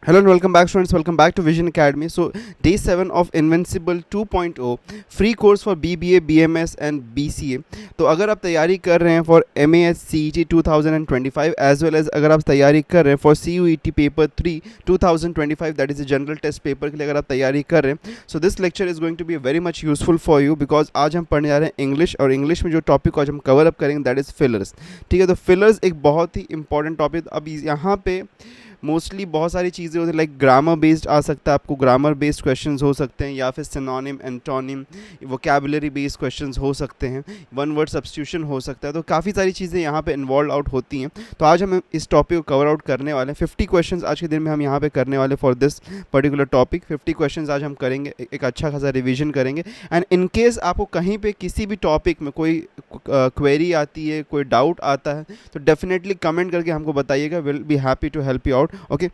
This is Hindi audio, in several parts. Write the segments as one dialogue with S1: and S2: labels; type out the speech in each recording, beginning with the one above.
S1: Hello and welcome back students, welcome back to Vision Academy. So day 7 of Invincible 2.0 free course for BBA, BMS and BCA. तो अगर आप तैयारी कर रहे हैं for MAS CET 2025 as well as अगर आप तैयारी कर रहे हैं for CUET paper 3 2025 that is a general test paper के लिए अगर आप तैयारी कर रहे हैं, so this lecture is going to be very much useful for you because आज हम पढ़ने जा रहे हैं इंग्लिश और इंग्लिश में जो टॉपिक आज हम कवर अप करेंगे दैट इज़ फिलर्स. ठीक है, तो फिलर्स एक बहुत ही इंपॉर्टेंट टॉपिक. अब यहाँ पे मोस्टली बहुत सारी चीज़ें होती हैं, लाइक ग्रामर बेस्ड आ सकता है, आपको ग्रामर बेस्ड क्वेश्चंस हो सकते हैं या फिर synonym, antonym, vocabulary based questions हो सकते हैं, वन वर्ड सब्स्टिट्यूशन हो सकता है. तो काफ़ी सारी चीज़ें यहाँ पे इन्वॉल्व आउट होती हैं. तो आज हम इस टॉपिक को कवर आउट करने वाले हैं. 50 क्वेश्चंस आज के दिन में हम यहाँ पे करने वाले for this particular topic. 50 questions आज हम करेंगे, एक अच्छा खासा रिविजन करेंगे. एंड इन केस आपको कहीं पे किसी भी टॉपिक में कोई क्वेरी आती है, कोई डाउट आता है, तो डेफिनेटली कमेंट करके हमको बताइएगा. Will be happy to help you out. Okay,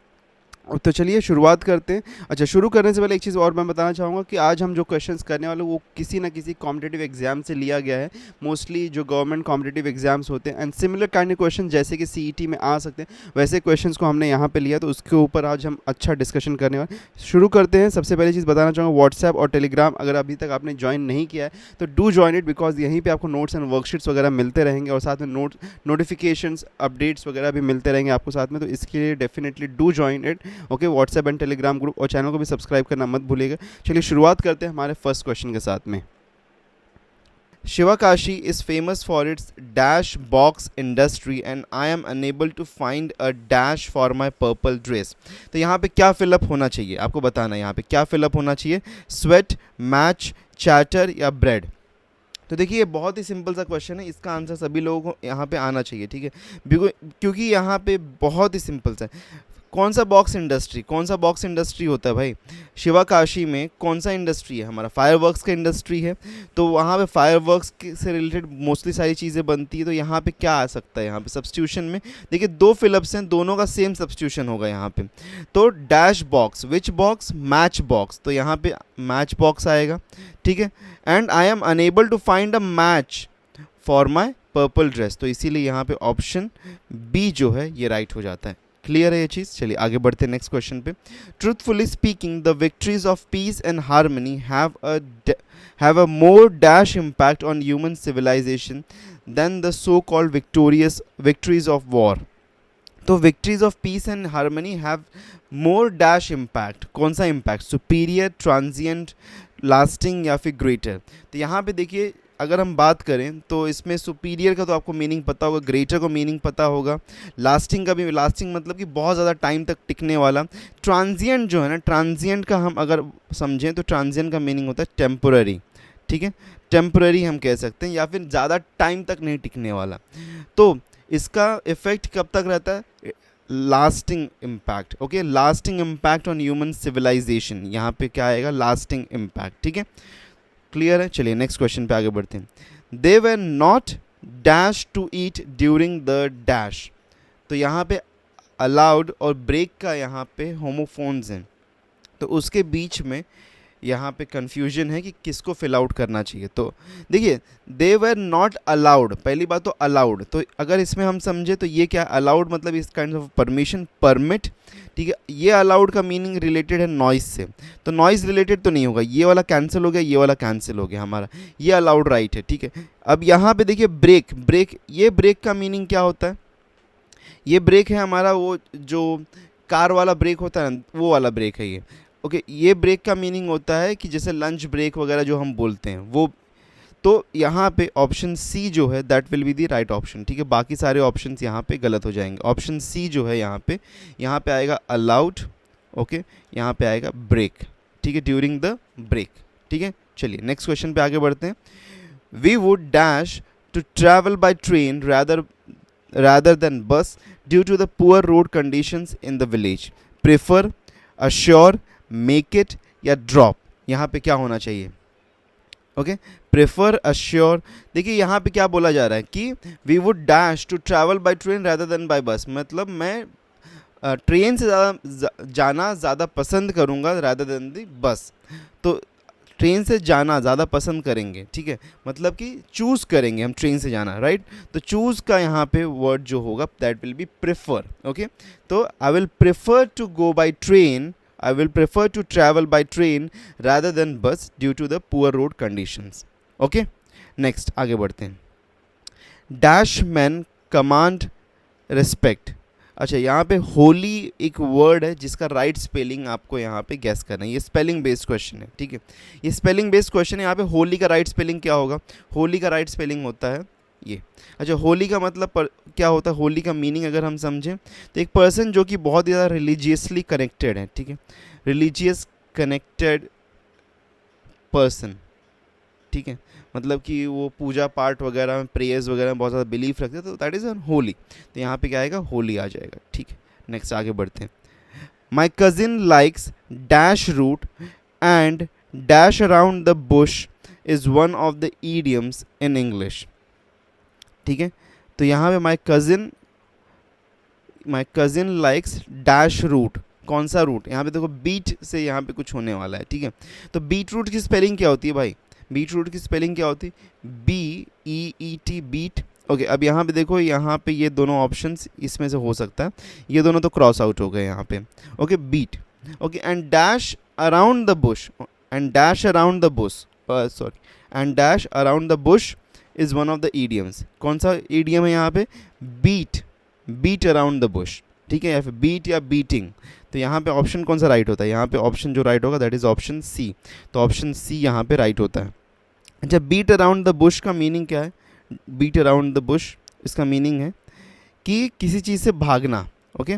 S1: तो चलिए शुरुआत करते हैं. अच्छा, शुरू करने से पहले एक चीज़ और मैं बताना चाहूँगा कि आज हम जो क्वेश्चंस करने वाले वो किसी ना किसी कॉम्पिटिटिव एग्जाम से लिया गया है. मोस्टली जो गवर्नमेंट कॉम्पिटिटिव एग्जाम्स होते हैं and similar kind of question जैसे कि सीईटी में आ सकते हैं, वैसे क्वेश्चंस को हमने यहाँ पे लिया. तो उसके ऊपर आज हम अच्छा डिस्कशन करने वाले. शुरू करते हैं. सबसे पहले चीज़ बताना चाहूँगा, व्हाट्सएप और टेलीग्राम अगर अभी तक आपने ज्वाइन नहीं किया है तो डू ज्वाइन इट, बिकॉज यहीं पर आपको नोट्स एंड वर्कशीट्स वगैरह मिलते रहेंगे और साथ में नोटिफिकेशंस, अपडेट्स वगैरह भी मिलते रहेंगे आपको साथ में. तो इसके लिए definitely do join it. Okay, WhatsApp and Telegram group और चैनल को भी सब्सक्राइब करना मत भूलिएगा. चलिए शुरुआत करते हैं हमारे फर्स्ट क्वेश्चन के साथ में. Shivakashi is famous for its dash box industry and I am unable to find a dash for my purple dress. तो यहाँ पे क्या फिलअप होना चाहिए आपको बताना है. यहाँ पे क्या फिलअप होना चाहिए, स्वेट, मैच, चैटर या ब्रेड. तो देखिए ये बहुत ही सिंपल सा क्वेश्चन है, इसका आंसर सभी लोगों को यहाँ पे आना चाहिए. ठीक है, क्योंकि यहाँ पे बहुत ही सिंपल सा है. कौन सा बॉक्स इंडस्ट्री, कौन सा बॉक्स इंडस्ट्री होता है भाई शिवाकाशी में? कौन सा इंडस्ट्री है हमारा? फायरवर्क्स का इंडस्ट्री है. तो वहाँ पे फायरवर्क्स से रिलेटेड मोस्टली सारी चीज़ें बनती है. तो यहाँ पे क्या आ सकता है? यहाँ पे सब्स्टिट्यूशन में देखिए दो फिलअप्स हैं, दोनों का सेम सब्स्टिट्यूशन होगा यहाँ पे. तो dash box, which box? Match box. तो यहाँ पे मैच बॉक्स आएगा. ठीक है, and I am unable to find a match for my purple dress. तो इसीलिए यहाँ पे ऑप्शन बी जो है ये राइट हो जाता है. क्लियर है ये चीज़? चलिए आगे बढ़ते हैं नेक्स्ट क्वेश्चन पे. Truthfully speaking the victories of peace and harmony have a more dash impact on human civilisation than the so called victories of war. तो victories of peace and harmony have more dash impact. कौन सा इम्पैक्ट? सुपीरियर, ट्रांजिएंट, लास्टिंग या फिर ग्रेटर. तो यहाँ पे देखिए अगर हम बात करें तो इसमें सुपीरियर का तो आपको मीनिंग पता होगा, ग्रेटर को मीनिंग पता होगा, लास्टिंग का भी, लास्टिंग मतलब कि बहुत ज़्यादा टाइम तक टिकने वाला. ट्रांजिएंट जो है ना, ट्रांजिएंट का हम अगर समझें तो ट्रांजिएंट का मीनिंग होता है टेम्पोररी. ठीक है, टेम्पोररी हम कह सकते हैं, या फिर ज़्यादा टाइम तक नहीं टिकने वाला. तो इसका इफेक्ट कब तक रहता है? Lasting impact. Okay, lasting impact on human civilization. यहाँ पे क्या आएगा? Lasting impact. ठीक है, क्लियर है? चलिए नेक्स्ट क्वेश्चन पे आगे बढ़ते हैं. They were not dash to eat during the dash. तो यहाँ पे अलाउड और ब्रेक का यहाँ पे होमोफोन्स हैं, तो उसके बीच में यहाँ पे कन्फ्यूजन है कि किसको फिल आउट करना चाहिए. तो देखिए दे वर नॉट अलाउड, पहली बात तो अलाउड, तो अगर इसमें हम समझे तो ये क्या अलाउड मतलब इस काइंड ऑफ परमिशन, परमिट. ठीक है, ये अलाउड का मीनिंग रिलेटेड है नॉइज से, तो नॉइज रिलेटेड तो नहीं होगा. ये वाला कैंसिल हो गया, ये वाला कैंसिल हो गया हमारा, ये अलाउड राइट है. ठीक है, अब यहाँ पे देखिए ब्रेक, ब्रेक, ये ब्रेक का मीनिंग क्या होता है? ये ब्रेक है हमारा वो जो कार वाला ब्रेक होता है ना, वो वाला ब्रेक है ये. ओके, ये ब्रेक का मीनिंग होता है कि जैसे लंच ब्रेक वगैरह जो हम बोलते हैं वो. तो यहाँ पे ऑप्शन सी जो है that will be the right option. ठीक है, बाकी सारे ऑप्शंस यहाँ पे गलत हो जाएंगे. ऑप्शन सी जो है यहाँ पे आएगा अलाउड. ओके, यहाँ पे आएगा ब्रेक. ठीक है, ड्यूरिंग द ब्रेक. ठीक है, चलिए नेक्स्ट क्वेश्चन पे आगे बढ़ते हैं. We would dash to travel by train rather than bus due to the poor road conditions in the village. Prefer, assure, make it या drop. यहाँ पे क्या होना चाहिए? Okay, prefer, assure. देखिए यहाँ पे क्या बोला जा रहा है कि we would dash to travel by train rather than by बस, मतलब मैं ट्रेन से ज़्यादा जाना ज़्यादा पसंद करूँगा rather than दी बस. तो ट्रेन से जाना ज़्यादा पसंद करेंगे, ठीक है, मतलब कि चूज़ करेंगे हम ट्रेन से जाना, राइट। तो चूज़ का यहाँ पे वर्ड जो होगा that will be prefer, okay. तो I will prefer to go by train, I will prefer to travel by train rather than bus due to the poor road conditions, okay. Next आगे बढ़ते हैं। Dash man command respect. अच्छा, यहाँ पे होली एक वर्ड है जिसका राइट स्पेलिंग आपको यहाँ पे गैस करना है। ये स्पेलिंग बेस्ड क्वेश्चन है, ठीक है, ये स्पेलिंग बेस्ड क्वेश्चन है। यहाँ पे होली का राइट स्पेलिंग क्या होगा? होली का राइट स्पेलिंग होता है ये। अच्छा, होली का मतलब क्या होता है? होली का मीनिंग अगर हम समझें तो एक पर्सन जो कि बहुत ज़्यादा रिलीजियसली कनेक्टेड है, ठीक है, रिलीजियस कनेक्टेड पर्सन, ठीक है, मतलब कि वो पूजा पाठ वगैरह में, प्रेयर्स वगैरह में बहुत ज़्यादा बिलीफ रखते हैं, तो दैट इज़ होली। तो यहाँ पे क्या आएगा? होली आ जाएगा, ठीक है। नेक्स्ट आगे बढ़ते हैं। My cousin likes dash root and dash around the bush is one of the idioms in English, ठीक है। तो यहाँ पे my cousin likes dash root, कौन सा रूट? यहाँ पे देखो बीट से यहाँ पे कुछ होने वाला है, ठीक है। तो बीट रूट की स्पेलिंग क्या होती है भाई? बीट रूट की स्पेलिंग क्या होती है? BEET, beet, okay. अब यहाँ पे देखो, यहाँ पे ये दोनों ऑप्शंस इसमें से हो सकता है, ये दोनों तो क्रॉस आउट हो गए यहाँ पे, okay, beat, okay. And dash around the bush, and dash around the bush, sorry, and dash around the bush is one of the idioms. कौन सा ईडियम है यहाँ पे? Beat, beat around the bush, ठीक है, या फिर बीट या बीटिंग। तो यहाँ पे ऑप्शन कौन सा राइट होता है? यहाँ पे ऑप्शन जो राइट होगा दैट इज़ ऑप्शन सी। तो ऑप्शन सी यहाँ पे राइट होता है। अच्छा, बीट अराउंड द बुश का मीनिंग क्या है? बीट अराउंड द बुश, इसका मीनिंग है कि किसी चीज़ से भागना, ओके,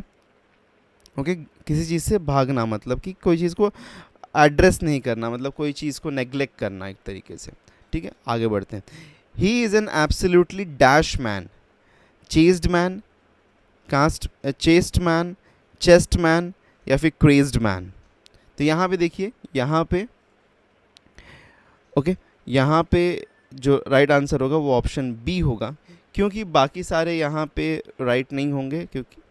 S1: ओके, किसी चीज़ से भागना, मतलब कि कोई चीज़ को एड्रेस नहीं करना, मतलब कोई चीज़ को नेग्लेक्ट करना एक तरीके से, ठीक है। आगे बढ़ते हैं। He is an absolutely dash man, chased man, chest man, chest man, या फिर क्रेज्ड मैन। तो यहाँ पे देखिए, यहाँ पे ओके, यहाँ पे जो राइट आंसर होगा वो ऑप्शन बी होगा, क्योंकि बाकी सारे यहाँ पे राइट नहीं होंगे, क्योंकि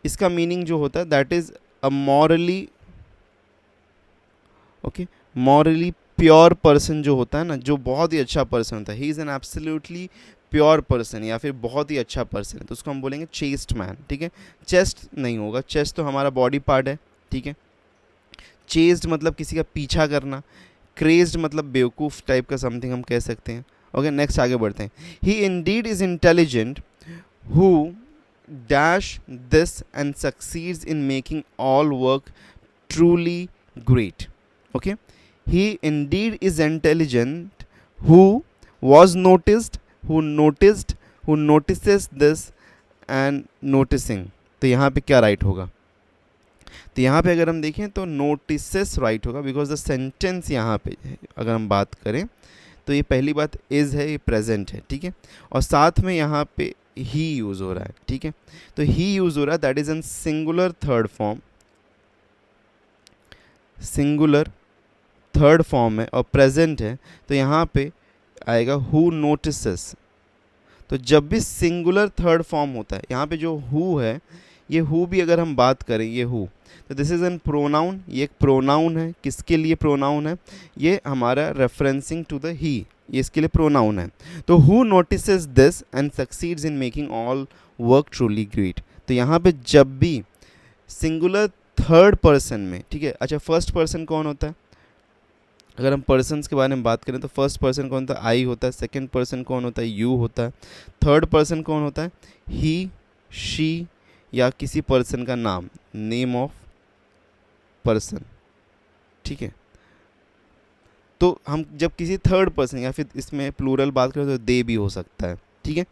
S1: इसका मीनिंग जो होता है that is a morally, okay, morally pure person जो होता है ना, जो बहुत ही अच्छा पर्सन होता है, he is an absolutely pure person, या फिर बहुत ही अच्छा पर्सन है, तो उसको हम बोलेंगे चेस्ट मैन, ठीक है। चेस्ट नहीं होगा, चेस्ट तो हमारा बॉडी पार्ट है, ठीक है। चेस्ड मतलब किसी का पीछा करना, क्रेज्ड मतलब बेवकूफ़ टाइप का समथिंग हम कह सकते हैं, ओके। नेक्स्ट आगे बढ़ते हैं। He indeed is intelligent who dash this and succeeds in making all work truly great, okay. He indeed is intelligent who was noticed, who notices this and noticing। तो यहाँ पे क्या राइट होगा? तो यहाँ पे अगर हम देखें तो notices राइट होगा, बिकॉज द सेंटेंस यहाँ पे अगर हम बात करें तो ये पहली बात इज़ है, ये प्रेजेंट है, ठीक है, और साथ में यहाँ पे ही यूज़ हो रहा है, ठीक है। तो ही यूज़ हो रहा है, that is in singular third form, singular third form है और प्रेजेंट है, तो यहाँ पे आएगा हु नोटिसेस। तो जब भी सिंगुलर थर्ड फॉर्म होता है, यहाँ पे जो हु है, ये हु भी अगर हम बात करें, ये हु, तो दिस इज़ एन प्रोनाउन, ये एक प्रोनाउन है। किसके लिए प्रोनाउन है? ये हमारा रेफरेंसिंग टू द ही, ये इसके लिए प्रोनाउन है। तो who notices this and succeeds in making all work truly great. तो यहाँ पे जब भी सिंगुलर थर्ड पर्सन में, ठीक है। अच्छा, फर्स्ट पर्सन कौन होता है? अगर हम पर्सन्स के बारे में बात करें तो फर्स्ट पर्सन कौन होता है? आई होता है। सेकंड पर्सन कौन होता है? यू होता है। थर्ड पर्सन कौन होता है? ही, शी, या किसी पर्सन का नाम, नेम ऑफ पर्सन, ठीक है। तो हम जब किसी थर्ड पर्सन या फिर इसमें प्लूरल बात करें तो दे भी हो सकता है, ठीक है।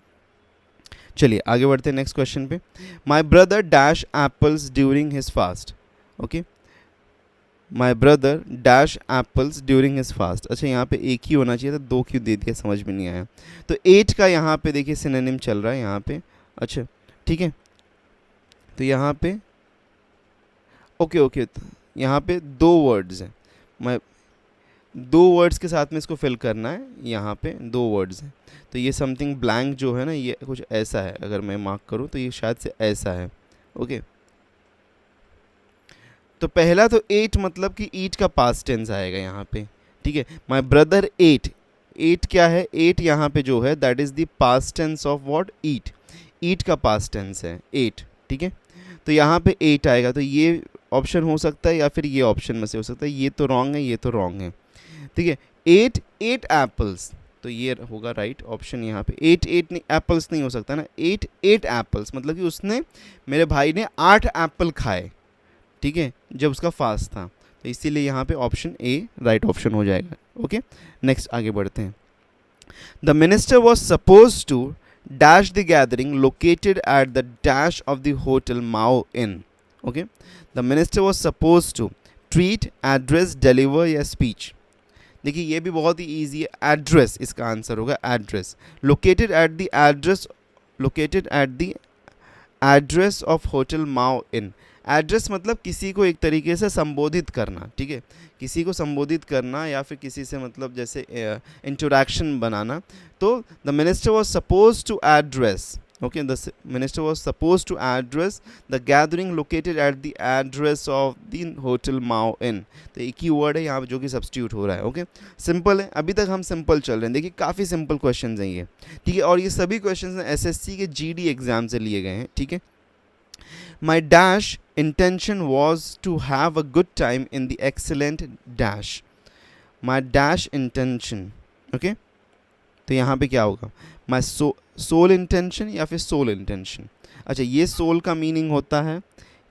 S1: चलिए आगे बढ़ते हैं नेक्स्ट क्वेश्चन पे। My brother dash apples during his fast, okay. My brother dash apples during his fast. अच्छा, यहाँ पे एक ही होना चाहिए था, दो क्यों दे दिया समझ में नहीं आया। तो 8 का यहाँ पे देखिए सिनोनिम चल रहा है यहाँ पे, अच्छा ठीक है। तो यहाँ पे ओके, तो यहाँ पे 2 वर्ड्स हैं, मैं 2 वर्ड्स के साथ में इसको फिल करना है। यहाँ पे 2 वर्ड्स हैं, तो ये समथिंग ब्लैंक जो है ना, ये कुछ ऐसा है, अगर मैं मार्क करूँ तो ये शायद से ऐसा है, ओके। तो पहला तो 8 मतलब कि ईट का पास्ट टेंस आएगा यहाँ पे, ठीक है। माई ब्रदर एट, एट क्या है, एट यहाँ पे जो है that is the past tense of what, eat, eat का पास्ट टेंस है एट, ठीक है। तो यहाँ पे एट आएगा, तो ये ऑप्शन हो सकता है या फिर ये ऑप्शन में से हो सकता है, ये तो रॉन्ग है, ये तो रॉन्ग है, ठीक है। एट एट एप्पल्स, तो ये होगा राइट ऑप्शन यहाँ पे। एट एट नहीं, एप्पल्स नहीं हो सकता ना, एट एट एप्पल्स मतलब कि उसने, मेरे भाई ने 8 एप्पल खाए, ठीक है, जब उसका फास्ट था, तो इसीलिए यहाँ पे ऑप्शन ए राइट ऑप्शन हो जाएगा। ओके, नेक्स्ट आगे बढ़ते हैं। The minister was suppose to dash the gathering located at the dash of the hotel Mao Inn. Okay, the minister was suppose to treat, address, deliver या स्पीच। देखिए ये भी बहुत ही ईजी है, एड्रेस इसका आंसर होगा, address. Located at the address, located at the address of hotel Mao Inn. Address मतलब किसी को एक तरीके से संबोधित करना, ठीक है, किसी को संबोधित करना या फिर किसी से मतलब जैसे इंटरेक्शन बनाना। तो the minister was suppose to address, okay, the minister was suppose to address the gathering located at the address of the hotel Mao Inn. तो एक ही वर्ड है यहाँ पे जो कि सब्स्टिट्यूट हो रहा है। ओके, सिंपल है, अभी तक हम सिंपल चल रहे हैं। देखिए काफ़ी सिंपल क्वेश्चन हैं ये, ठीक है, और ये सभी क्वेश्चन एसएससी के जीडी एग्जाम से लिए गए हैं, ठीक है। My dash intention was to have a good time in the excellent dash. My dash intention, okay? तो यहाँ पे क्या होगा, my soul intention या फिर soul intention। अच्छा, ये soul का मीनिंग होता है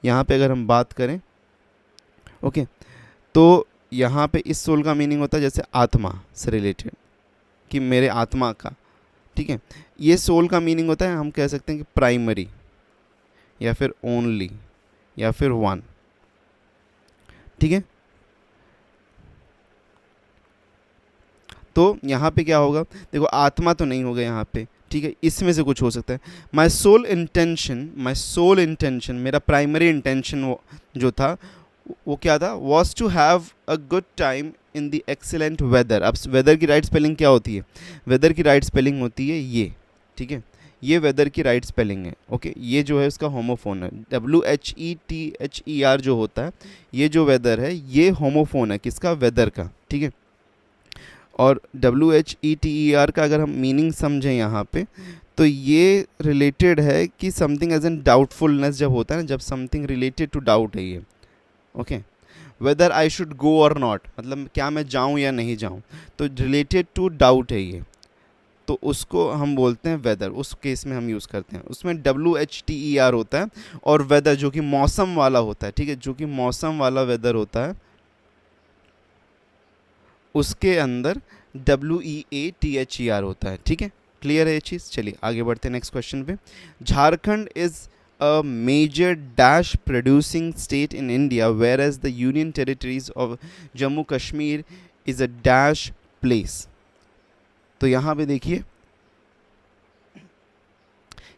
S1: यहाँ पे अगर हम बात करें, ओके, तो यहाँ पे इस soul का मीनिंग होता है जैसे आत्मा से रिलेटेड, कि मेरे आत्मा का, ठीक है। ये soul का मीनिंग होता है, हम कह सकते हैं कि प्राइमरी या फिर ओनली या फिर वन, ठीक है। तो यहाँ पे क्या होगा, देखो आत्मा तो नहीं होगा यहाँ पे, ठीक है, इसमें से कुछ हो सकता है। माई सोल इंटेंशन, मेरा प्राइमरी इंटेंशन जो था वो क्या था, was to have a good time in the excellent weather. अब वेदर की राइट स्पेलिंग क्या होती है, वेदर की राइट स्पेलिंग होती है ये, ठीक है, ये वेदर की राइट स्पेलिंग है। ओके, ये जो है उसका होमोफोन है, WHETHER जो होता है, ये जो वेदर है ये होमोफोन है किसका, वेदर का, ठीक है। और WHETER का अगर हम मीनिंग समझें यहाँ पे, तो ये रिलेटेड है कि समथिंग एज एन डाउटफुलनेस जब होता है ना, जब समथिंग रिलेटेड टू डाउट है ये। Okay, whether I should go और नॉट, मतलब क्या मैं जाऊँ या नहीं जाऊँ, तो रिलेटेड टू डाउट है ये, तो उसको हम बोलते हैं वेदर, उस केस में हम यूज़ करते हैं। उसमें WHTER होता है, और वेदर जो कि मौसम वाला होता है, ठीक है, जो कि मौसम वाला वेदर होता है, उसके अंदर WEATHER होता है, ठीक है। क्लियर है ये चीज़, चलिए आगे बढ़ते हैं नेक्स्ट क्वेश्चन पे। Jharkhand is a major dash producing state in India, whereas the Union Territories of Jammu Kashmir is a dash place। तो यहाँ पे देखिए,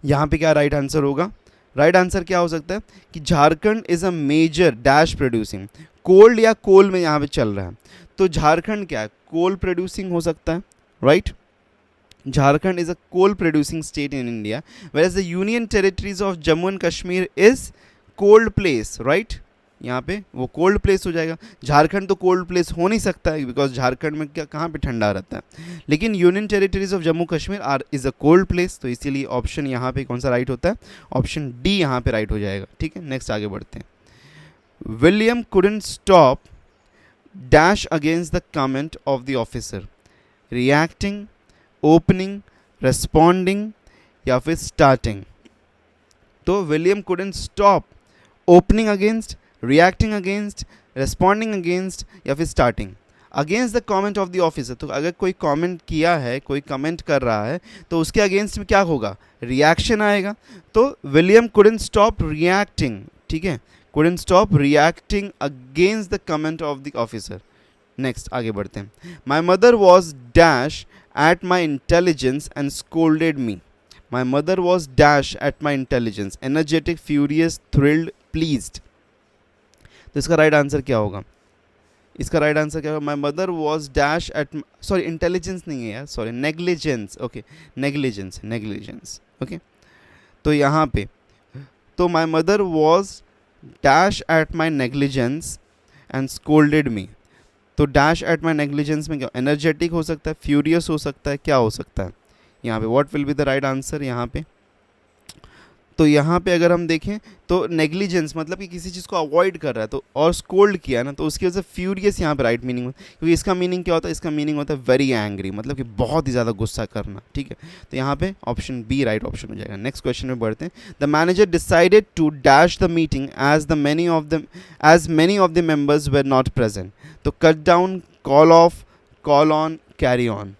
S1: यहाँ पे क्या राइट आंसर होगा, राइट आंसर क्या हो सकता है कि Jharkhand is a major dash producing, cold या कोल में यहाँ पे चल रहा है, तो झारखंड क्या है, कोल प्रोड्यूसिंग हो सकता है, right. Jharkhand is a coal producing state in India, where the union territories of Jammu and Kashmir is cold place, right. यहाँ पे वो कोल्ड प्लेस हो जाएगा, झारखंड तो कोल्ड प्लेस हो नहीं सकता है, बिकॉज झारखंड में क्या, कहाँ पे ठंडा रहता है, लेकिन union territories of Jammu Kashmir are is a cold place, तो इसीलिए ऑप्शन यहाँ पे कौन सा राइट होता है, ऑप्शन डी यहाँ पे राइट हो जाएगा, ठीक है। नेक्स्ट आगे बढ़ते हैं। William couldn't stop dash against the comment of the officer, reacting, opening, responding या फिर स्टार्टिंग। तो William couldn't stop opening against, reacting against, responding against या फिर starting. Against the comment of the officer, तो अगर कोई कमेंट किया है, कोई कमेंट कर रहा है, तो उसके अगेंस्ट में क्या होगा, रिएक्शन आएगा। तो विलियम कुडंट स्टॉप रिएक्टिंग, ठीक है, couldn't stop reacting against the comment of the officer. Next आगे बढ़ते हैं। माई mother was dash at my intelligence and scolded me. My mother was dash at my intelligence, energetic, furious, thrilled, pleased. तो इसका राइट आंसर क्या होगा, इसका राइट आंसर क्या होगा, my mother was dash at, sorry intelligence नहीं है यार, sorry negligence, okay, negligence, okay. तो यहाँ पे, तो my mother was dash at my negligence and scolded me, तो डैश एट माई नेग्लिजेंस में क्या, एनर्जेटिक हो सकता है, फ्यूरियस हो सकता है, क्या हो सकता है यहाँ पे, what will be the right answer यहाँ पे। तो यहाँ पे अगर हम देखें तो नेग्लिजेंस मतलब कि किसी चीज़ को अवॉइड कर रहा है, तो और स्कोल्ड किया ना, तो उसकी वजह से फ्यूरियस यहाँ पे राइट मीनिंग, क्योंकि इसका मीनिंग क्या होता है, इसका मीनिंग होता है वेरी एंग्री, मतलब कि बहुत ही ज़्यादा गुस्सा करना, ठीक है। तो यहाँ पे ऑप्शन बी राइट ऑप्शन हो जाएगा। नेक्स्ट क्वेश्चन में बढ़ते हैं। The manager decided to dash the meeting as many of the members were not present, तो cut down, call off, call on, carry on.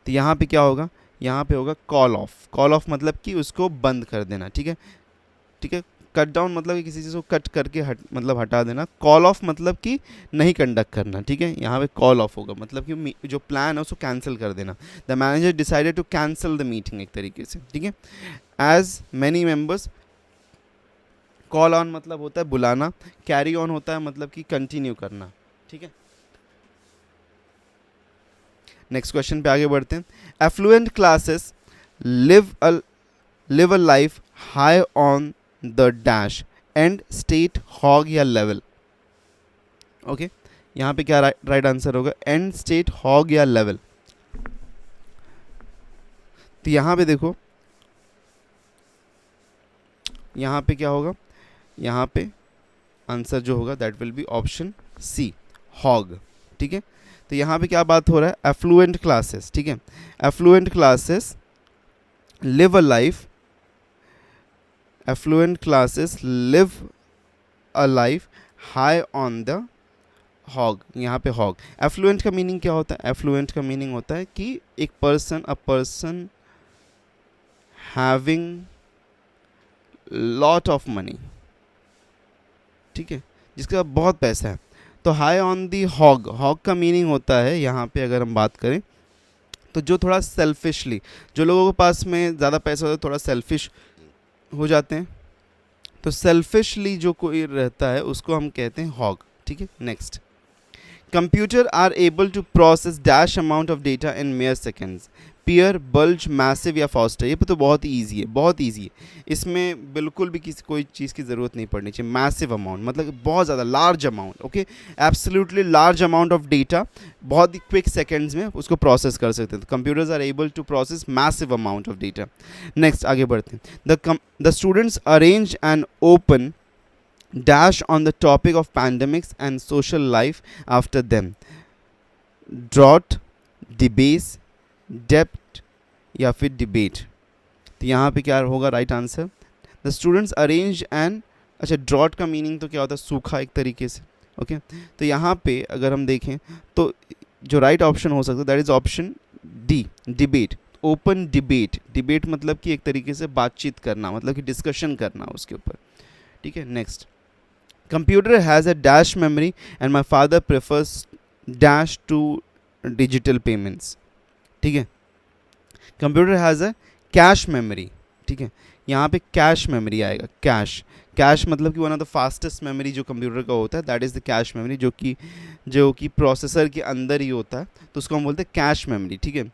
S1: तो यहाँ पे क्या होगा, यहाँ पे होगा कॉल ऑफ। कॉल ऑफ मतलब कि उसको बंद कर देना, ठीक है, ठीक है। कट डाउन मतलब कि किसी चीज़ को कट करके मतलब हटा देना। कॉल ऑफ मतलब कि नहीं कंडक्ट करना, ठीक है। यहाँ पे कॉल ऑफ होगा मतलब कि जो प्लान है उसको कैंसिल कर देना। The manager decided to cancel the meeting एक तरीके से, ठीक है। As many members, call on मतलब होता है बुलाना, कैरी ऑन होता है मतलब कि कंटिन्यू करना, ठीक है। नेक्स्ट क्वेश्चन पे आगे बढ़ते हैं। Affluent classes live a life high on the dash and state, hog या लेवल। ओके, यहाँ पे क्या राइट आंसर होगा, एंड स्टेट, हॉग या लेवल। तो यहाँ पे देखो, यहाँ पे क्या होगा, यहाँ पे आंसर जो होगा that will be option C, hog, ठीक है। तो यहाँ पे क्या बात हो रहा है, एफ्लुएंट क्लासेस, ठीक है। Affluent classes live a life, affluent classes live a life high on the hog, यहाँ पे हॉग। एफ्लुएंट का मीनिंग क्या होता है, एफ्लुएंट का मीनिंग होता है कि एक person, a person having lot of money, ठीक है, जिसके पास बहुत पैसा है। तो high on the hog, hog का मीनिंग होता है यहाँ पे अगर हम बात करें तो जो थोड़ा सेल्फिशली, जो लोगों के पास में ज़्यादा पैसा होता है थोड़ा सेल्फिश हो जाते हैं, तो सेल्फिशली जो कोई रहता है उसको हम कहते हैं हॉग, ठीक है। Next, computer are able to process dash amount of data in mere seconds, pier, bulge, massive या फास्टर। ये तो बहुत ही ईजी है, बहुत ईजी है, इसमें बिल्कुल भी कोई चीज़ की ज़रूरत नहीं पड़नी चाहिए। मैसिव अमाउंट मतलब बहुत ज़्यादा large amount, okay, absolutely large amount of data बहुत ही क्विक सेकेंड्स में उसको प्रोसेस कर सकते हैं। तो computers are able to process massive amount of data. Next आगे बढ़ते हैं। The students arrange and open dash on the topic of pandemics and social life after them, drought, debase, debt या फिर debate। तो यहाँ पे क्या होगा right answer, the students arrange and, अच्छा ड्रॉट का मीनिंग तो क्या होता है, सूखा एक तरीके से, ओके। तो यहाँ पे अगर हम देखें तो जो राइट ऑप्शन हो सकता है that is option D, debate. Open debate, debate मतलब कि एक तरीके से बातचीत करना, मतलब कि डिस्कशन करना उसके ऊपर, ठीक है। Next, computer has a dash memory and my father prefers dash to digital payments, ठीक है। Computer has a cache memory, ठीक है, यहाँ पे कैश मेमोरी आएगा। कैश, कैश मतलब कि one of the fastest memory जो कंप्यूटर का होता है that is the cache memory, जो कि प्रोसेसर के अंदर ही होता है, तो उसको हम बोलते हैं कैश मेमोरी, ठीक है।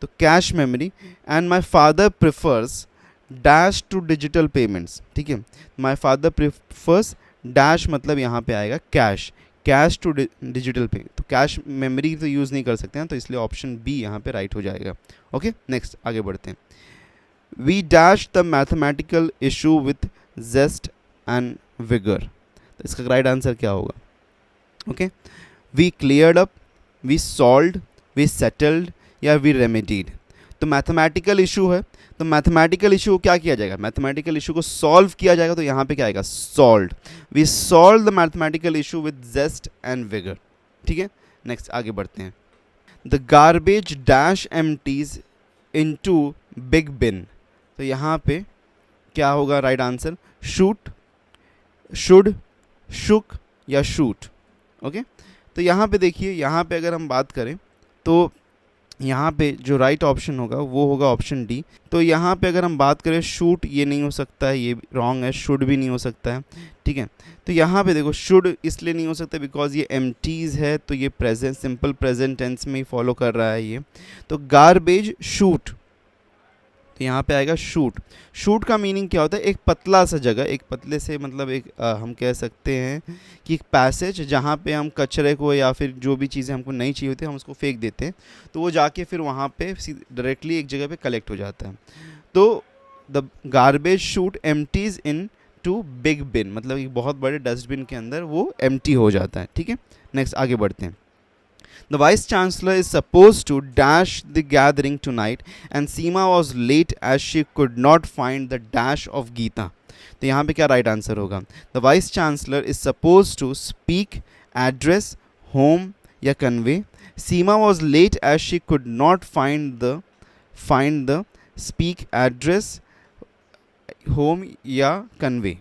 S1: तो cash memory, and my father prefers dash to digital payments, ठीक है। माई फादर प्रेफर्स डैश मतलब यहाँ पे आएगा कैश, कैश टू डिजिटल पे, तो कैश मेमोरी तो यूज़ नहीं कर सकते हैं, तो इसलिए ऑप्शन बी यहाँ पे राइट हो जाएगा। ओके, नेक्स्ट आगे बढ़ते हैं। We dash the mathematical issue with zest and vigour, तो इसका राइट आंसर क्या होगा, okay. We cleared up, we solved, we settled या वी रेमेडीड। तो मैथमेटिकल इशू है, तो मैथमेटिकल इशू को क्या किया जाएगा, मैथमेटिकल इशू को सॉल्व किया जाएगा, तो यहाँ पे क्या आएगा, solved. We solve the mathematical issue with zest and vigour, ठीक है। नेक्स्ट आगे बढ़ते हैं। The garbage dash empties into big bin, तो यहाँ पे क्या होगा right answer, chute, should, shook या शूट, ओके। तो यहाँ पे देखिए, यहाँ पे अगर हम बात करें तो यहाँ पे जो राइट ऑप्शन होगा वो होगा ऑप्शन डी। तो यहाँ पे अगर हम बात करें शूट, ये नहीं हो सकता है, ये रॉन्ग है, शुड भी नहीं हो सकता है, ठीक है। तो यहाँ पे देखो शुड इसलिए नहीं हो सकता बिकॉज ये एम्प्टीज है, तो ये प्रेजेंट, सिंपल प्रेजेंट टेंस में ही फॉलो कर रहा है ये। तो गार्बेज शूट, तो यहाँ पे आएगा शूट। शूट का मीनिंग क्या होता है? एक पतला सा जगह, एक पतले से मतलब एक हम कह सकते हैं कि एक पैसेज जहाँ पे हम कचरे को या फिर जो भी चीज़ें हमको नहीं चाहिए होती हम उसको फेंक देते हैं, तो वो जाके फिर वहाँ पे डायरेक्टली एक जगह पे कलेक्ट हो जाता है। तो the garbage chute empties into big bin, मतलब एक बहुत बड़े डस्टबिन के अंदर वो एम्प्टी हो जाता है। ठीक है, नेक्स्ट आगे बढ़ते हैं। The vice chancellor is supposed to dash the gathering tonight, and Seema was late as she could not find the dash of Geeta. तो यहाँ पे क्या राइट आंसर होगा? The vice chancellor is supposed to speak, address, home या convey. Seema was late as she could not find the speak, address, home या convey.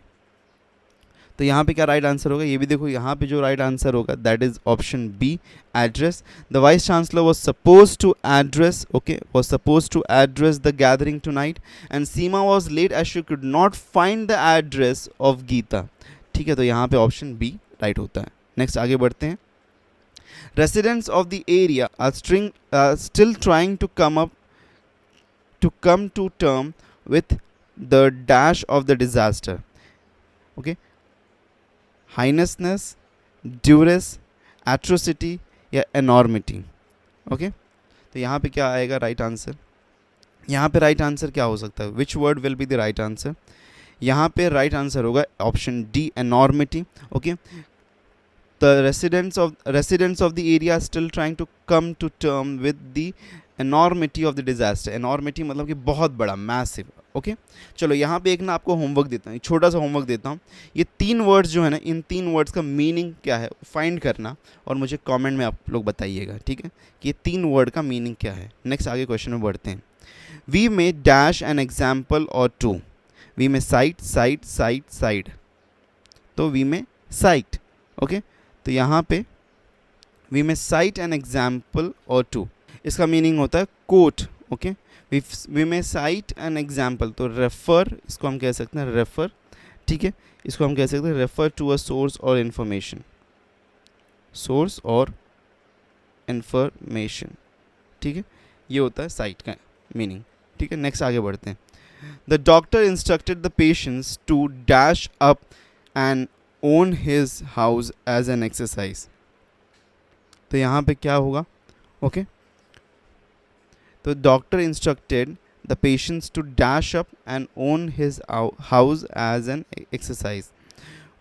S1: तो यहाँ पे क्या राइट आंसर होगा? ये भी देखो, यहाँ पे जो राइट आंसर होगा that is option B, address. The vice chancellor was suppose to address, okay, was suppose to address the gathering tonight and Seema was late as she could not find the address of Geeta. ठीक है, तो यहाँ पे ऑप्शन बी राइट होता है। नेक्स्ट आगे बढ़ते हैं। Residents of the area are still trying to come to term with the dash of the disaster. Okay, heinousness, duress, atrocity या एनॉर्मिटी। ओके, तो यहाँ पे क्या आएगा राइट आंसर? यहाँ पे राइट आंसर क्या हो सकता है? Which word will be the right answer? यहाँ पे राइट आंसर होगा option D, enormity. Okay, the residents of the area still trying to come to term with the enormity of the disaster. enormity मतलब कि बहुत बड़ा, मैसिव। ओके, चलो यहाँ पे एक ना आपको होमवर्क देता हूँ, छोटा सा होमवर्क देता हूँ। ये 3 वर्ड्स जो है ना, इन 3 वर्ड्स का मीनिंग क्या है फाइंड करना और मुझे कमेंट में आप लोग बताइएगा। ठीक है, कि ये 3 वर्ड का मीनिंग क्या है। नेक्स्ट आगे क्वेश्चन में बढ़ते हैं। We may dash an example और 2। We may cite, cite, cite, side. तो वी मे साइट। ओके, तो यहाँ पे we may cite an example और 2, इसका मीनिंग होता है quote. Okay, we may cite an example, तो रेफर, इसको हम कह सकते हैं रेफर। ठीक है, इसको हम कह सकते हैं रेफर टू अ सोर्स और इंफॉर्मेशन, सोर्स और इंफॉर्मेशन। ठीक है, ये होता है साइट का मीनिंग। ठीक है, नेक्स्ट आगे बढ़ते हैं। The doctor instructed the patients to dash up and own his house as an exercise। तो यहाँ पे क्या होगा? ओके, तो doctor instructed the patients to dash up and own his house as an exercise.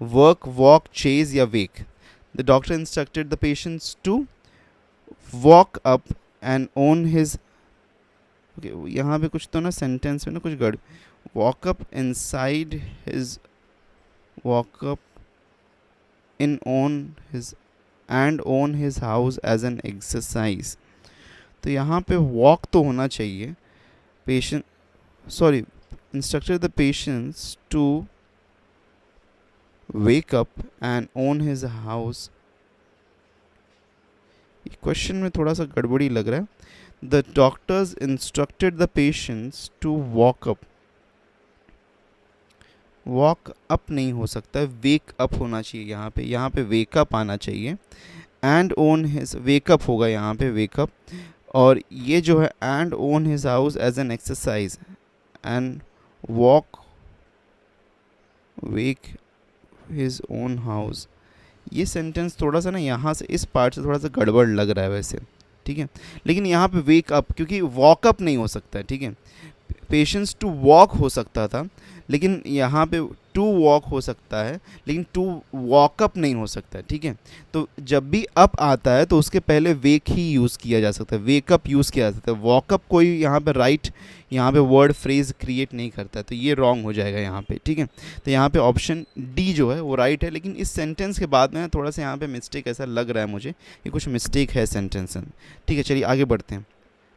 S1: Work, walk, chase या wake. The doctor instructed the patients to walk up and own his, okay, यहाँ पे कुछ तो ना सेंटेंस में ना कुछ गड़, walk up inside his, walk up in own his and own his house as an exercise। तो यहाँ पे walk तो होना चाहिए, patient, sorry, instructed the patients to wake up and own his house। Question में थोड़ा सा गड़बड़ी लग रहा है। The doctors instructed the patients to walk up, walk up नहीं हो सकता है, वेक अप होना चाहिए यहाँ पे वेकअप आना चाहिए। एंड ओन हिज, वेकअप होगा यहाँ पे वेकअप, और ये जो है and own his house as an exercise and walk wake his own house. ये सेंटेंस थोड़ा सा ना यहाँ से इस पार्ट से थोड़ा सा गड़बड़ लग रहा है वैसे। ठीक है, लेकिन यहाँ पे वेक अप, क्योंकि वॉकअप नहीं हो सकता है। ठीक है, पेशेंट्स टू वॉक हो सकता था, लेकिन यहाँ पे टू वॉक हो सकता है, लेकिन टू वॉकअप नहीं हो सकता है। ठीक है, तो जब भी अप आता है तो उसके पहले वेक ही यूज़ किया जा सकता है, वेकअप यूज़ किया जा सकता है। वॉकअप कोई यहाँ पे राइट, यहाँ पे वर्ड फ्रेज क्रिएट नहीं करता है, तो ये रॉन्ग हो जाएगा यहाँ पे। ठीक है, तो यहाँ पे ऑप्शन डी जो है वो राइट है, लेकिन इस सेंटेंस के बाद में थोड़ा सा यहाँ पे मिस्टेक ऐसा लग रहा है मुझे कि कुछ मिस्टेक है सेंटेंस में। ठीक है, चलिए आगे बढ़ते हैं।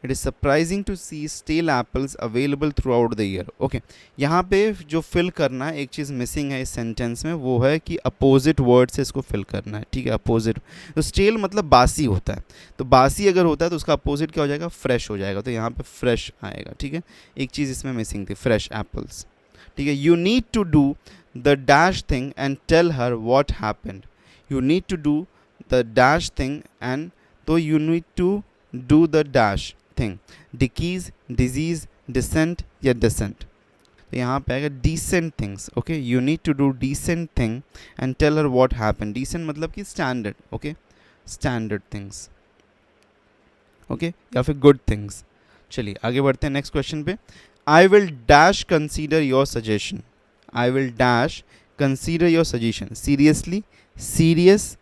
S1: It is surprising to see stale apples available throughout the year. Okay, यहाँ पे जो फिल करना है, एक चीज़ मिसिंग है इस सेंटेंस में, वो है कि अपोजिट वर्ड से इसको फिल करना है। ठीक है, अपोजिट, तो स्टेल मतलब बासी होता है, तो बासी अगर होता है तो उसका अपोजिट क्या हो जाएगा? फ्रेश हो जाएगा, तो यहाँ पे फ्रेश आएगा। ठीक है, एक चीज़ इसमें मिसिंग थी, फ्रेश एप्पल्स। ठीक है, you need to do the dash thing and tell her what happened. You need to do the dash thing and, तो you need to do the dash thing, decrease, disease, descent, या डिसेंट? तो यहाँ पे आएगा decent things. Okay, you need to do decent thing and tell her what happen. Decent मतलब कि standard. Okay, standard things. Okay, या फिर गुड थिंग्स. चलिए आगे बढ़ते हैं नेक्स्ट क्वेश्चन पे. I will dash consider your suggestion. I will dash consider your suggestion. Seriously, serious,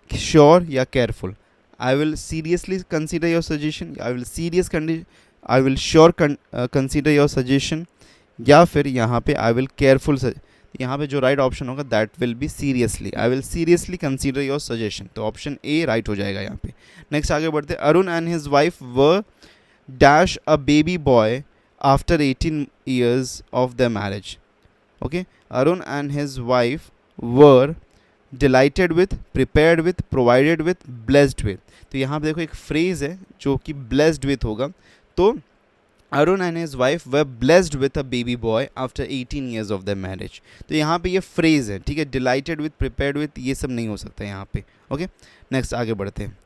S1: sure या careful? I will seriously consider your suggestion, I will serious, I will sure consider your suggestion, या फिर यहाँ पे आई विल केयरफुल. यहाँ पे जो राइट ऑप्शन होगा that will B seriously. I will seriously consider your suggestion. तो ऑप्शन ए राइट हो जाएगा यहाँ पे. नेक्स्ट आगे बढ़ते हैं. Arun and his wife were dash a baby boy after 18 years of their marriage. Okay, Arun and his wife were delighted with, prepared with, provided with, blessed with. तो यहाँ पे देखो एक फ्रेज है जो कि blessed with होगा. तो Arun and his wife were blessed with a baby boy after 18 years of the marriage. तो यहाँ पे ये फ्रेज है, ठीक है. डिलाइटेड विथ, प्रिपेयर्ड विथ, ये सब नहीं हो सकता यहाँ पे. ओके, नेक्स्ट आगे बढ़ते हैं.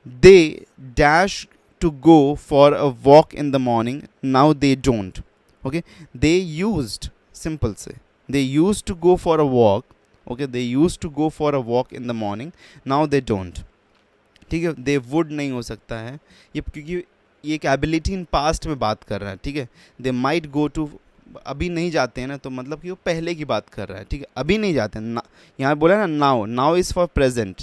S1: They dash to go for a walk in the morning, now they don't. Okay, they used, simple say, they used to go for a walk. Okay, they used to go for a walk in the morning, now they don't. ठीक है, दे वुड नहीं हो सकता है ये, क्योंकि ये एक एबिलिटी इन पास्ट में बात कर रहा है. ठीक है, दे माइट गो टू, अभी नहीं जाते हैं ना, तो मतलब कि वो पहले की बात कर रहा है. ठीक है, अभी नहीं जाते हैं. यहाँ बोला ना now, now is for present.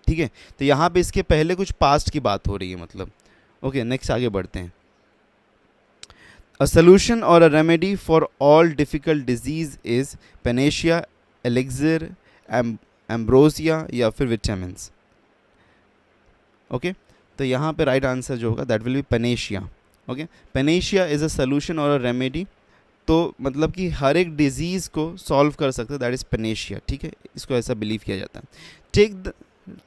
S1: ठीक है, तो यहाँ पे इसके पहले कुछ पास्ट की बात हो रही है मतलब. ओके, नेक्स्ट आगे बढ़ते हैं. अ सोल्यूशन और a remedy for all difficult disease is Panacea, elixir, ambrosia या फिर विटामिन. ओके, तो यहाँ पे राइट आंसर जो होगा that will B Panacea. Okay, Panacea is a solution और अ रेमेडी. तो मतलब कि हर एक डिजीज़ को सॉल्व कर सकते हैं, दैट इज़ पेनेशिया. ठीक है, इसको ऐसा बिलीव किया जाता है.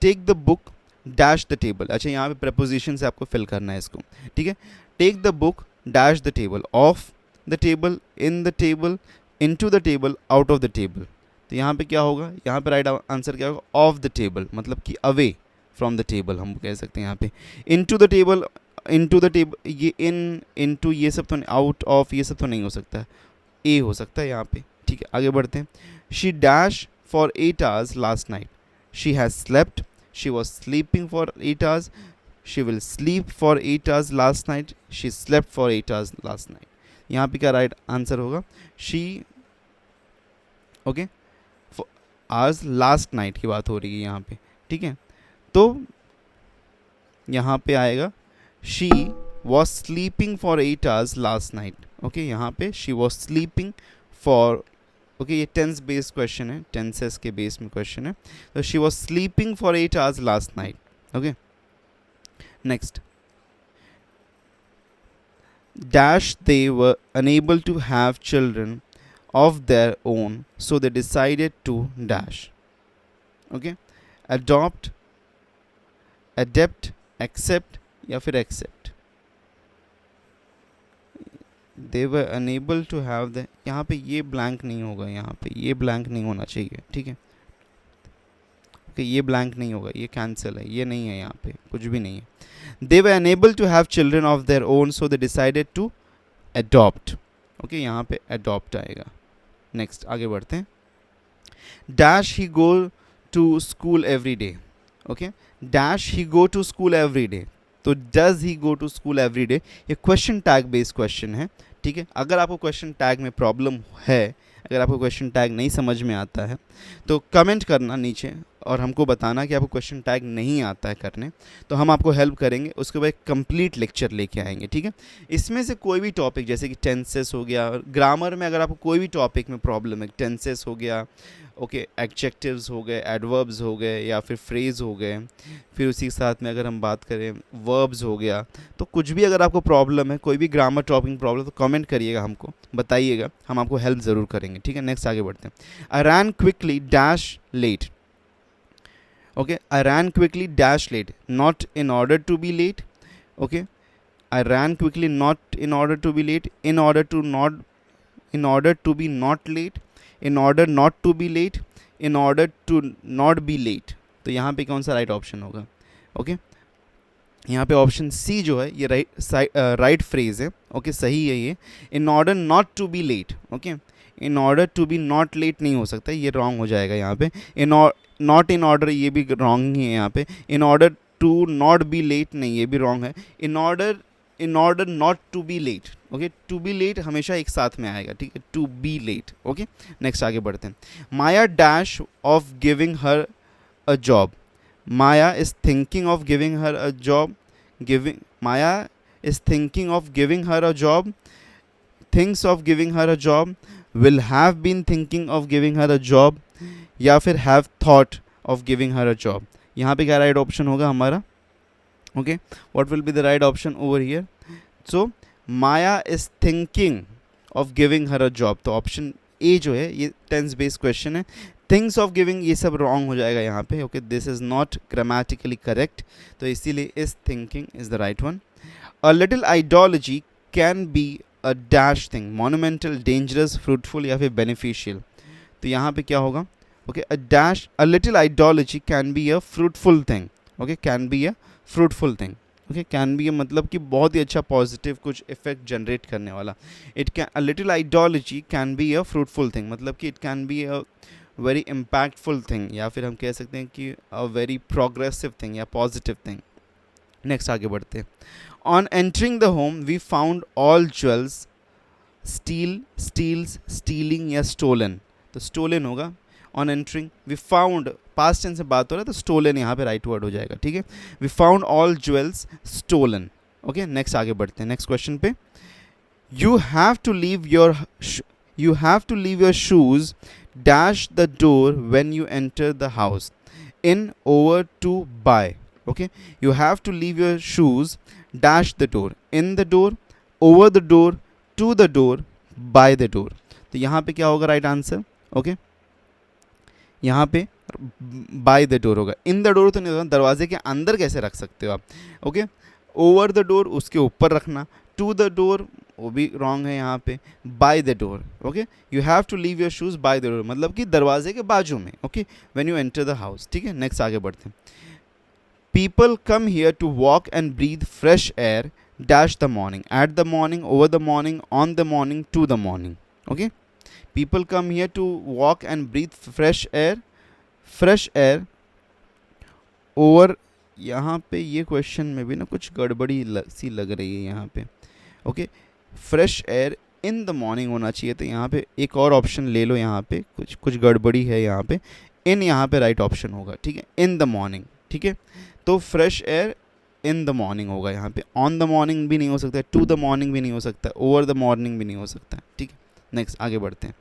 S1: Take the book dash the table. अच्छा, यहाँ पे प्रपोजिशन से आपको फिल करना है इसको. ठीक है, take the book dash the table, off the table, in the table, into the table, out of the table. तो यहाँ पे क्या होगा, यहाँ पे राइट आंसर क्या होगा, ऑफ द टेबल, मतलब कि अवे फ्रॉम द टेबल हम कह सकते हैं यहाँ पे. Into the table, into the table, ये इन, इनटू, ये सब तो, आउट ऑफ, ये सब तो नहीं हो सकता है. ए हो सकता है यहाँ पे. ठीक है, आगे बढ़ते हैं. She dash for 8 hours last night. She has slept, she was sleeping for 8 hours, she will sleep for 8 hours last night, she slept for 8 hours last night. यहाँ पे क्या राइट आंसर होगा, she. Okay, hours last night की बात हो रही है यहाँ पे. ठीक है, तो यहाँ पे आएगा she was sleeping for 8 hours last night. Okay, यहाँ पे she was sleeping for, okay, ये टेंस बेस्ड क्वेश्चन है, टेंसेस के बेस में क्वेश्चन है. तो she was sleeping for 8 hours last night. Okay, next. Dash they were unable to have children of their own, so they decided to dash. Okay, adopt, adapt, accept या फिर accept. They were unable to have the, यहाँ पे ये blank नहीं होगा, यहाँ पे ये blank नहीं होना चाहिए. ठीक है, okay, ये blank नहीं होगा, ये cancel है, ये नहीं है, यहाँ पे कुछ भी नहीं है. They were unable to have children of their own, so they decided to adopt. Okay, यहाँ पे adopt आएगा. नेक्स्ट आगे बढ़ते हैं. Dash he go to school every day. Okay, dash he go to school every day. तो does he go to school every day, ये क्वेश्चन टैग बेस्ड क्वेश्चन है. ठीक है, अगर आपको क्वेश्चन टैग में प्रॉब्लम है, अगर आपको क्वेश्चन टैग नहीं समझ में आता है तो कमेंट करना नीचे और हमको बताना कि आपको क्वेश्चन टैग नहीं आता है करने, तो हम आपको हेल्प करेंगे. उसके बाद एक कंप्लीट लेक्चर लेके आएंगे. ठीक है, इसमें से कोई भी टॉपिक, जैसे कि टेंसेस हो गया, ग्रामर में अगर आपको कोई भी टॉपिक में प्रॉब्लम है, टेंसेस हो गया, ओके, एडजेक्टिव्स हो गए, एडवर्ब्स हो गए या फिर फ्रेज हो गए, फिर उसी के साथ में अगर हम बात करें वर्ब्स हो गया, तो कुछ भी अगर आपको प्रॉब्लम है, कोई भी ग्रामर टॉपिक प्रॉब्लम, तो कमेंट करिएगा, हमको बताइएगा, हम आपको हेल्प ज़रूर करेंगे. ठीक है, नेक्स्ट आगे बढ़ते हैं. I ran quickly dash late. Okay, I ran quickly dash late, not in order to be late. Okay, I ran quickly not in order to be late, in order to not, in order to be not late, in order not to be late, in order to not be late. तो यहाँ पे कौन सा राइट ऑप्शन होगा? ओके, यहाँ पे ऑप्शन सी जो है ये राइट फ्रेज है, ओके सही है ये। In order not to be late, okay in order to be not late नहीं हो सकता, ये रॉन्ग हो जाएगा यहाँ पे। इन नॉट इन ऑर्डर ये भी रॉन्ग ही है यहाँ पे। In order to not be late नहीं, ये भी रॉन्ग है। In order not to be late, okay to be late हमेशा एक साथ में आएगा, ठीक है, to be late, okay. Next आगे बढ़ते हैं। Maya dash of giving her a job, Maya is thinking of giving her a job. Maya is thinking of giving her a job. Thinks of giving her a job. Will have been thinking of giving her a job. या फिर have thought of giving her a job. यहाँ पे क्या राइट ऑप्शन होगा हमारा? Okay, what will be the right option over here? So Maya is thinking of giving her a job. तो ऑप्शन ए जो है ये टेंस बेस्ड क्वेश्चन है। थिंग्स ऑफ गिविंग ये सब रॉन्ग हो जाएगा यहाँ पे, okay this is not grammatically correct, तो इसीलिए इस thinking is the right one. A little ideology can be a dash thing, monumental, dangerous, fruitful या फिर बेनिफिशियल। तो यहाँ पे क्या होगा? Okay a little ideology can be a fruitful thing, okay can be a fruitful thing, okay can be मतलब कि बहुत ही अच्छा पॉजिटिव कुछ इफेक्ट जनरेट करने वाला। It can a little ideology can be a fruitful thing, मतलब कि it can be a very impactful thing, या फिर हम कह सकते हैं कि अ वेरी प्रोग्रेसिव थिंग या पॉजिटिव थिंग। नेक्स्ट आगे बढ़ते हैं। On entering the home we found all jewels, steals, stealing या स्टोलन, तो स्टोलन होगा। On entering we found, past tense से बात हो रहा है तो स्टोलन यहाँ पे राइट वर्ड हो जाएगा, ठीक है। We found all jewels stolen, okay. Next आगे बढ़ते हैं नेक्स्ट क्वेश्चन पे। You have to leave your shoes dash the door when you enter the house, in, over, to, by, okay you have to leave your shoes, dash the door, in the door, over the door, to the door, by the door। तो यहाँ पे क्या होगा राइट आंसर? ओके यहाँ पे बाय द डोर होगा। इन द डोर तो नहीं होगा, दरवाजे के अंदर कैसे रख सकते हो आप, ओके। ओवर द डोर उसके ऊपर रखना, टू द डोर वो भी रॉन्ग है यहाँ पे। By the door, okay you have to leave your shoes by the door, मतलब कि दरवाजे के बाजू में, okay when you enter the house, ठीक है। नेक्स्ट आगे बढ़ते हैं। People come here to walk and breathe fresh air, dash the morning, at the morning, over the morning, on the morning, to the morning, okay. People come here to walk and breathe fresh air over, यहाँ पे ये क्वेश्चन में भी ना कुछ गड़बड़ी सी लग रही है यहाँ पे, okay fresh air in the morning होना चाहिए, तो यहाँ पे एक और ऑप्शन ले लो, यहाँ पे कुछ गड़बड़ी है यहाँ पे। इन यहाँ पे राइट ऑप्शन होगा, ठीक है, इन द मॉर्निंग, ठीक है। तो fresh air in the morning होगा यहाँ पे। ऑन द मॉर्निंग भी नहीं हो सकता, टू द मॉर्निंग भी नहीं हो सकता, ओवर द मॉर्निंग भी नहीं हो सकता, ठीक है। नेक्स्ट आगे बढ़ते हैं।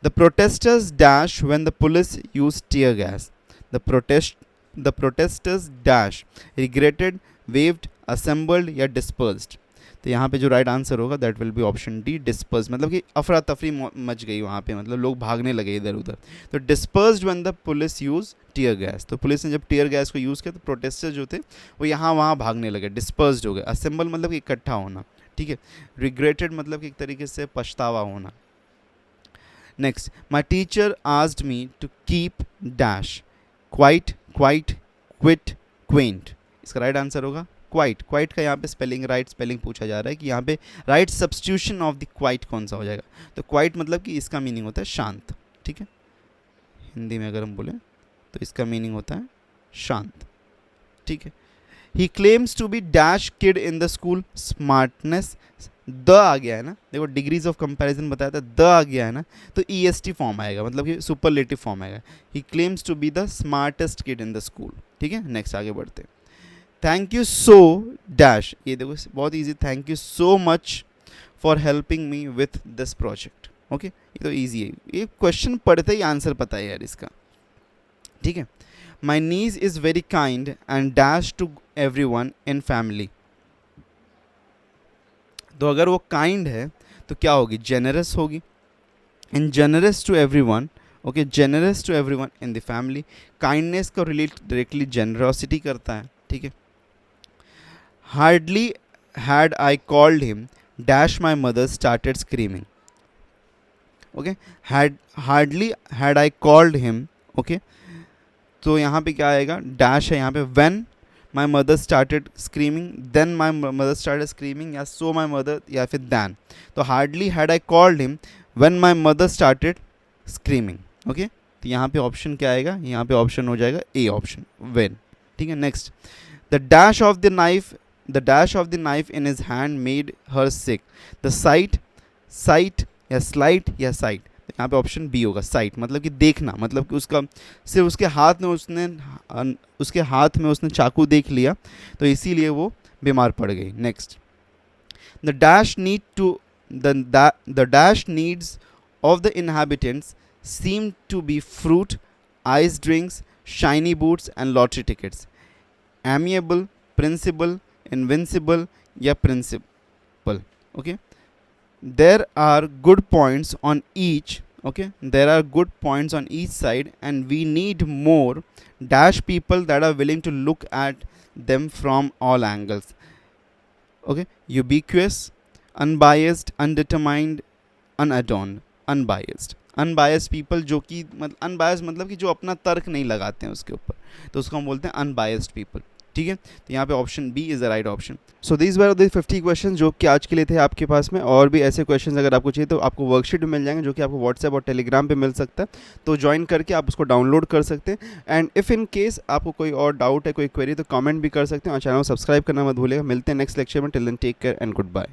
S1: The protesters dash when the police use tear gas, the protesters dash, regretted, waived, assembled या डिस्पर्स्ड। तो यहाँ पे जो राइट आंसर होगा that will be option D, disperse, मतलब कि अफरा तफरी मच गई वहाँ पे, मतलब लोग भागने लगे इधर उधर। तो dispersed when the police use tear gas, तो पुलिस ने जब टीयर गैस को यूज़ किया तो प्रोटेस्टर्स जो थे वो यहाँ वहाँ भागने लगे, डिस्पर्स्ड हो गए। असेंबल मतलब कि इकट्ठा होना, ठीक है। रिग्रेटेड मतलब कि एक तरीके से पछतावा होना। Next, my teacher asked me to keep dash, quite, quit, quaint, इसका राइट आंसर होगा क्वाइट का यहाँ पे राइट स्पेलिंग पूछा जा रहा है कि यहाँ पे right substitution of the quite कौन सा हो जाएगा। तो क्वाइट मतलब कि इसका मीनिंग होता है शांत, ठीक है, हिंदी में अगर हम बोलें तो इसका मीनिंग होता है शांत, ठीक है। He claims to be dash kid in the school, smartness, the आ गया है ना, देखो डिग्रीज ऑफ कंपैरिजन बताया था, द आ गया है ना, तो EST फॉर्म आएगा, मतलब कि सुपरलेटिव फॉर्म आएगा। He claims to be the smartest kid in the school, ठीक है। नेक्स्ट आगे बढ़ते हैं। थैंक यू सो डैश, ये देखो बहुत easy, thank you so much for helping me with this project, okay ये तो ईजी है, ये क्वेश्चन पढ़ते ही आंसर पता है यार इसका, ठीक है। My niece is very kind and dash to everyone in family, तो अगर वो काइंड है तो क्या होगी, जेनरस होगी। And generous to everyone, okay generous to everyone in the family, kindness को रिलेट डायरेक्टली जेनरॉसिटी करता है, ठीक है। Hardly had I called him dash my mother started screaming, okay hardly had I called him, okay तो यहाँ पे क्या आएगा, डैश है यहाँ पे, when my mother started screaming, then my mother started screaming, या सो माई मदर, या फिर दैन. तो hardly had I called him when my mother started screaming. Okay, तो यहाँ पे ऑप्शन क्या आएगा, यहाँ पे ऑप्शन हो जाएगा ए ऑप्शन, व्हेन. ठीक है, next. The dash of the knife, the dash of the knife in his hand made her sick. The site, site या स्लाइट या साइट. यहाँ पे ऑप्शन बी होगा, साइट, मतलब कि देखना, मतलब कि उसका सिर्फ उसके हाथ में उसने चाकू देख लिया, तो इसीलिए वो बीमार पड़ गई. Next. The dash need to the dash needs of the inhabitants seem to be fruit, ice drinks, shiny boots and lottery tickets. Amiable, principal, invincible या principal. Okay, there are good points on each. Okay, there are good points on each side and we need more dash people that are willing to look at them from all angles. Okay, ubiquitous, unbiased, undetermined, unadorned. Unbiased, unbiased people, जो कि मतलब अनबायस्ड मतलब कि जो अपना तर्क नहीं लगाते हैं उसके ऊपर, तो उसको हम बोलते हैं अनबायस्ड पीपल. ठीक है, तो यहाँ पे option B is the right option. So these were the 50 question जो कि आज के लिए थे आपके पास में. और भी ऐसे क्वेश्चन अगर आपको चाहिए तो आपको वर्कशीट मिल जाएंगे, जो कि आपको व्हाट्सएप और टेलीग्राम पे मिल सकता है, तो ज्वाइन करके आप उसको डाउनलोड कर सकते हैं. एंड इफ़ इन केस आपको कोई और डाउट है, कोई क्वेरी, तो कमेंट भी कर सकते हैं और चैनल को सब्सक्राइब करना मत भूलिएगा. मिलते हैं नेक्स्ट लेक्चर में. Till then take care and good bye.